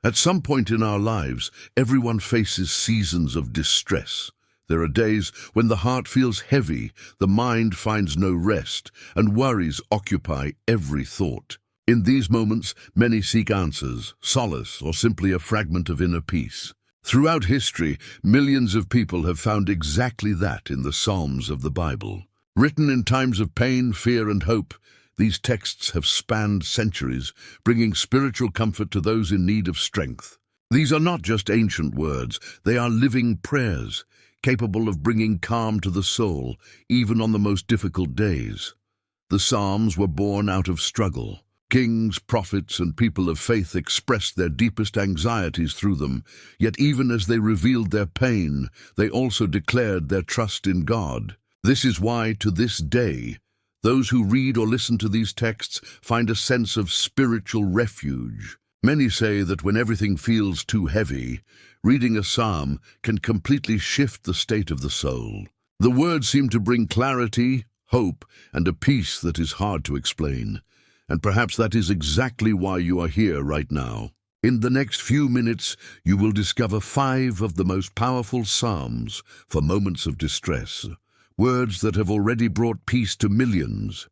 At some point in our lives, everyone faces seasons of distress. There are days when the heart feels heavy, the mind finds no rest, and worries occupy every thought. In these moments, many seek answers, solace, or simply a fragment of inner peace. Throughout history, millions of people have found exactly that in the Psalms of the Bible. Written in times of pain, fear, and hope, these texts have spanned centuries, bringing spiritual comfort to those in need of strength. These are not just ancient words, they are living prayers, capable of bringing calm to the soul, even on the most difficult days. The Psalms were born out of struggle. Kings, prophets, and people of faith expressed their deepest anxieties through them, yet even as they revealed their pain, they also declared their trust in God. This is why, to this day, those who read or listen to these texts find a sense of spiritual refuge. Many say that when everything feels too heavy, reading a psalm can completely shift the state of the soul. The words seem to bring clarity, hope, and a peace that is hard to explain. And perhaps that is exactly why you are here right now. In the next few minutes, you will discover 5 of the most powerful psalms for moments of distress, words that have already brought peace to millions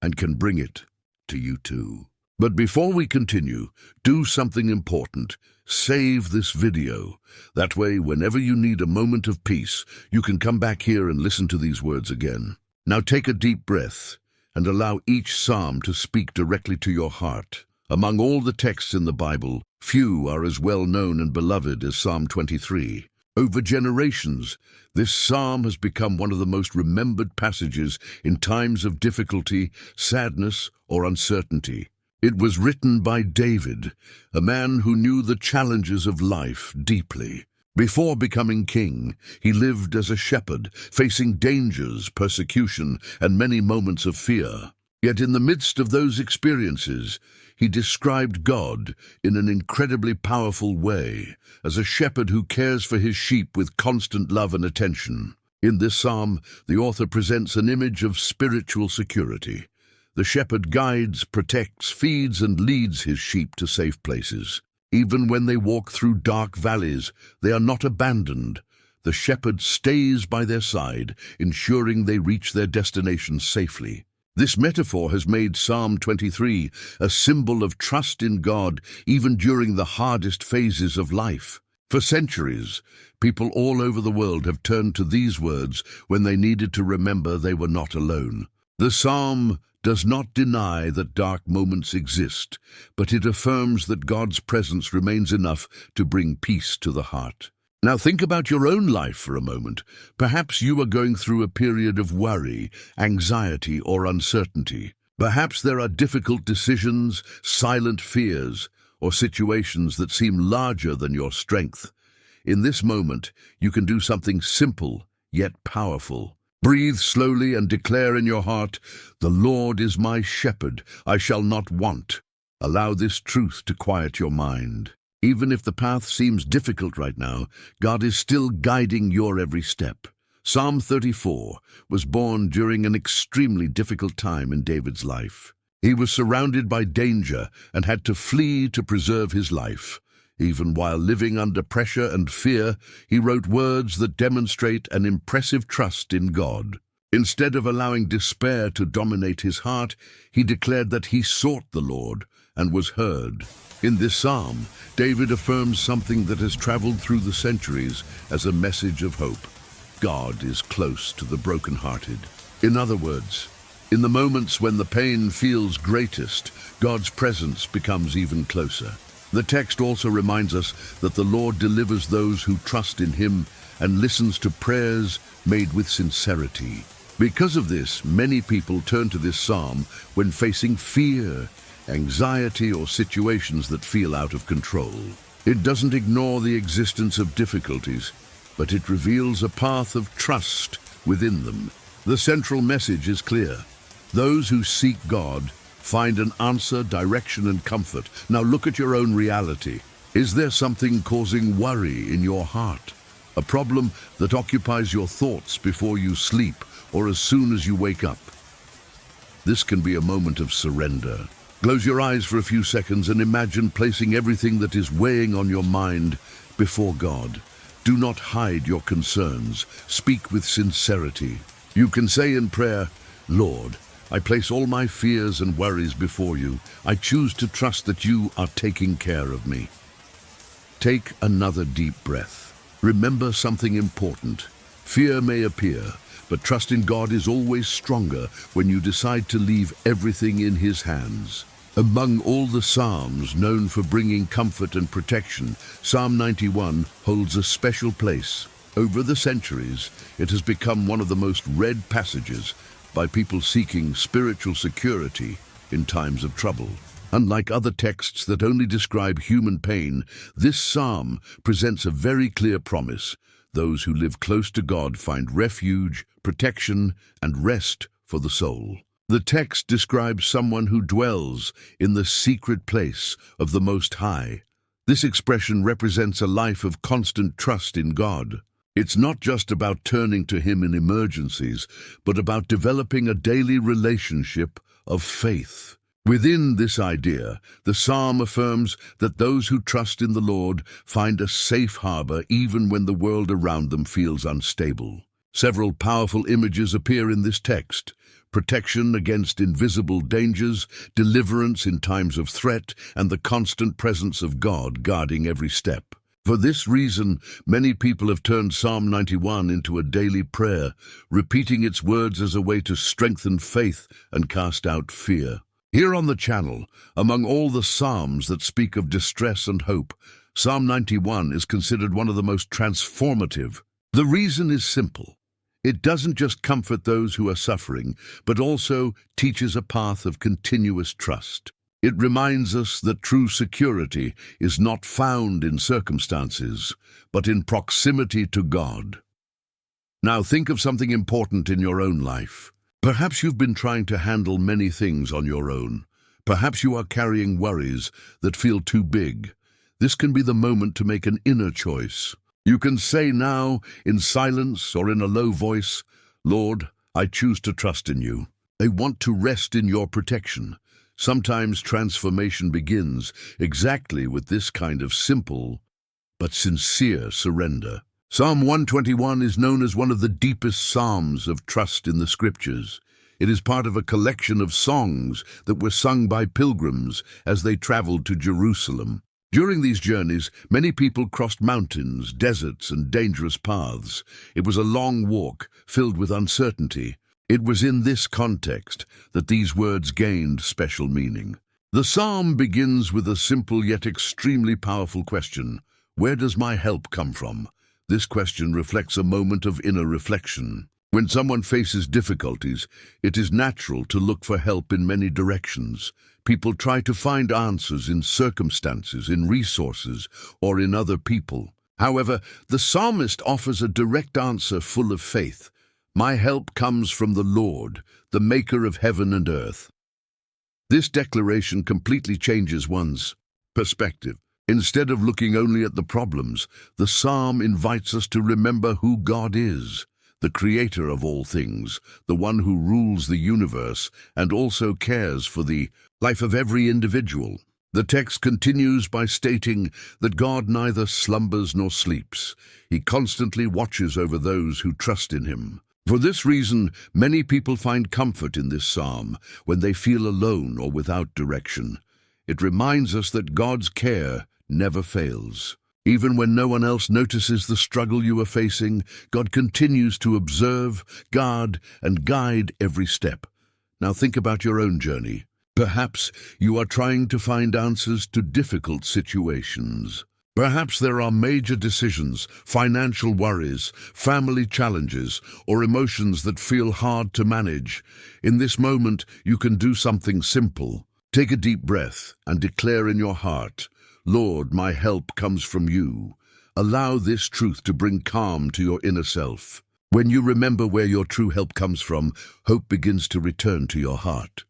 and can bring it to you too. But before we continue, do something important. Save this video. That way, whenever you need a moment of peace, you can come back here and listen to these words again. Now take a deep breath and allow each psalm to speak directly to your heart. Among all the texts in the Bible, few are as well known and beloved as Psalm 23. Over generations, this psalm has become one of the most remembered passages in times of difficulty, sadness, or uncertainty. It was written by David, a man who knew the challenges of life deeply. Before becoming king, he lived as a shepherd, facing dangers, persecution, and many moments of fear. Yet in the midst of those experiences, he described God in an incredibly powerful way, as a shepherd who cares for his sheep with constant love and attention. In this psalm, the author presents an image of spiritual security. The shepherd guides, protects, feeds, and leads his sheep to safe places. Even when they walk through dark valleys, they are not abandoned. The shepherd stays by their side, ensuring they reach their destination safely. This metaphor has made Psalm 23 a symbol of trust in God even during the hardest phases of life. For centuries, people all over the world have turned to these words when they needed to remember they were not alone. The psalm does not deny that dark moments exist, but it affirms that God's presence remains enough to bring peace to the heart. Now think about your own life for a moment. Perhaps you are going through a period of worry, anxiety, or uncertainty. Perhaps there are difficult decisions, silent fears, or situations that seem larger than your strength. In this moment, you can do something simple yet powerful. Breathe slowly and declare in your heart, "The Lord is my shepherd, I shall not want." Allow this truth to quiet your mind. Even if the path seems difficult right now, God is still guiding your every step. Psalm 34 was born during an extremely difficult time in David's life. He was surrounded by danger and had to flee to preserve his life. Even while living under pressure and fear, he wrote words that demonstrate an impressive trust in God. Instead of allowing despair to dominate his heart, he declared that he sought the Lord and was heard. In this psalm, David affirms something that has traveled through the centuries as a message of hope. God is close to the brokenhearted. In other words, in the moments when the pain feels greatest, God's presence becomes even closer. The text also reminds us that the Lord delivers those who trust in Him and listens to prayers made with sincerity. Because of this, many people turn to this psalm when facing fear, anxiety, or situations that feel out of control. It doesn't ignore the existence of difficulties, but it reveals a path of trust within them. The central message is clear. Those who seek God find an answer, direction, and comfort. Now look at your own reality. Is there something causing worry in your heart? A problem that occupies your thoughts before you sleep or as soon as you wake up? This can be a moment of surrender. Close your eyes for a few seconds and imagine placing everything that is weighing on your mind before God. Do not hide your concerns. Speak with sincerity. You can say in prayer, Lord, I place all my fears and worries before you. I choose to trust that you are taking care of me. Take another deep breath. Remember something important. Fear may appear, but trust in God is always stronger when you decide to leave everything in His hands. Among all the Psalms known for bringing comfort and protection, Psalm 91 holds a special place. Over the centuries, it has become one of the most read passages by people seeking spiritual security in times of trouble. Unlike other texts that only describe human pain, this psalm presents a very clear promise. Those who live close to God find refuge, protection, and rest for the soul. The text describes someone who dwells in the secret place of the Most High. This expression represents a life of constant trust in God. It's not just about turning to Him in emergencies, but about developing a daily relationship of faith. Within this idea, the psalm affirms that those who trust in the Lord find a safe harbor even when the world around them feels unstable. Several powerful images appear in this text: protection against invisible dangers, deliverance in times of threat, and the constant presence of God guarding every step. For this reason, many people have turned Psalm 91 into a daily prayer, repeating its words as a way to strengthen faith and cast out fear. Here on the channel, among all the psalms that speak of distress and hope, Psalm 91 is considered one of the most transformative. The reason is simple. It doesn't just comfort those who are suffering, but also teaches a path of continuous trust. It reminds us that true security is not found in circumstances, but in proximity to God. Now think of something important in your own life. Perhaps you've been trying to handle many things on your own. Perhaps you are carrying worries that feel too big. This can be the moment to make an inner choice. You can say now, in silence or in a low voice, Lord, I choose to trust in you. I want to rest in your protection. Sometimes transformation begins exactly with this kind of simple but sincere surrender. Psalm 121 is known as one of the deepest psalms of trust in the Scriptures. It is part of a collection of songs that were sung by pilgrims as they traveled to Jerusalem. During these journeys, many people crossed mountains, deserts, and dangerous paths. It was a long walk, filled with uncertainty. It was in this context that these words gained special meaning. The psalm begins with a simple yet extremely powerful question: where does my help come from? This question reflects a moment of inner reflection. When someone faces difficulties, it is natural to look for help in many directions. People try to find answers in circumstances, in resources, or in other people. However, the psalmist offers a direct answer full of faith. My help comes from the Lord, the maker of heaven and earth. This declaration completely changes one's perspective. Instead of looking only at the problems, the psalm invites us to remember who God is, the creator of all things, the one who rules the universe and also cares for the life of every individual. The text continues by stating that God neither slumbers nor sleeps. He constantly watches over those who trust in Him. For this reason, many people find comfort in this psalm when they feel alone or without direction. It reminds us that God's care never fails. Even when no one else notices the struggle you are facing, God continues to observe, guard, and guide every step. Now think about your own journey. Perhaps you are trying to find answers to difficult situations. Perhaps there are major decisions, financial worries, family challenges, or emotions that feel hard to manage. In this moment, you can do something simple. Take a deep breath and declare in your heart, Lord, my help comes from you. Allow this truth to bring calm to your inner self. When you remember where your true help comes from, hope begins to return to your heart.